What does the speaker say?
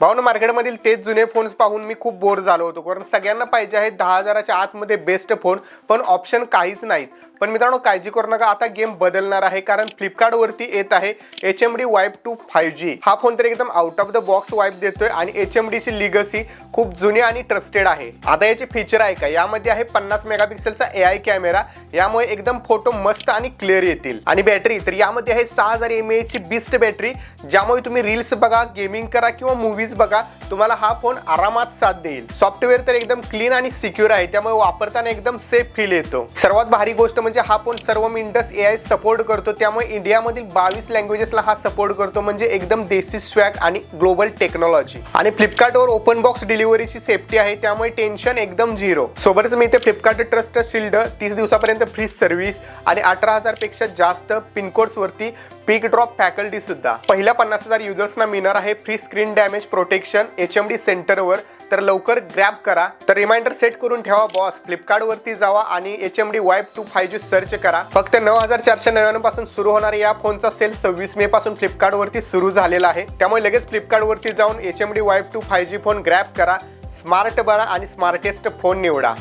भाऊन मार्केटमधील तेच जुने फोन्स पाहून मी खूप बोर झालो होतो, कारण सगळ्यांना पाहिजे आहे 10,000च्या आतमध्ये बेस्ट फोन, पण ऑप्शन काहीच नाहीत. पण मित्रांनो काळजी करू नका, आता गेम बदलणार आहे, कारण फ्लिपकार्ट वरती येत आहे HMD वाईप 2 5G. हा फोन तर एकदम आउट ऑफ द बॉक्स वाईप देतोय आणि HMD ची लिगसी खूप जुनी आणि ट्रस्टेड आहे. आता याचे फीचर आहे का, यामध्ये आहे 50 मेगापिक्सेलचा AI कॅमेरा, यामुळे एकदम फोटो मस्त आणि क्लिअर येतील. आणि बॅटरी तर यामध्ये आहे 6000 mAh ची बेस्ट बॅटरी, ज्यामुळे तुम्ही रील्स बघा, गेमिंग करा किंवा मूवीज बघा, तुम्हाला हा फोन आरामात साथ देईल. सॉफ्टवेअर तर एकदम क्लीन आणि सिक्युअर आहे, त्यामुळे वापरताना एकदम सेफ फील येतो. सर्वात भारी गोष्ट म्हणजे हा फोन सर्व मिनिटस AI सपोर्ट करतो, त्यामुळे इंडियामधील 22 लँग्वेजेसला हा सपोर्ट करतो, म्हणजे एकदम देसी स्वॅग आणि ग्लोबल टेक्नॉलॉजी. आणि फ्लिपकार्टवर ओपन बॉक्स डिलिव्हरीची सेफ्टी आहे, त्यामुळे टेन्शन एकदम झिरो. सोबतच मी इथे फ्लिपकार्ट ट्रस्ट शिल्ड 30 दिवसापर्यंत फ्री सर्व्हिस आणि 18,000 पेक्षा जास्त पिनकोड्स वरती पिक ड्रॉप फॅकल्टी सुद्धा. पहिल्या 50,000 युजर्सना मिळणार आहे free screen damage protection HMD सेंटरवर. तर लवकर ग्रॅब करा. तर रिमाइंडर सेट करून ठेवा बॉस, फ्लिपकार्ट वरती जावा आणि HMD वाईप 2 5G सर्च करा. फक्त 9,499 पासून सुरू होणारा या फोनचा सेल 26 मे पासून फ्लिपकार्ट वरती सुरू झालेला आहे, त्यामुळे लगेच फ्लिपकार्ट वरती जाऊन HMD वाईप 2 5G फोन ग्रॅब करा. स्मार्ट बना आणि स्मार्टेस्ट फोन निवडा.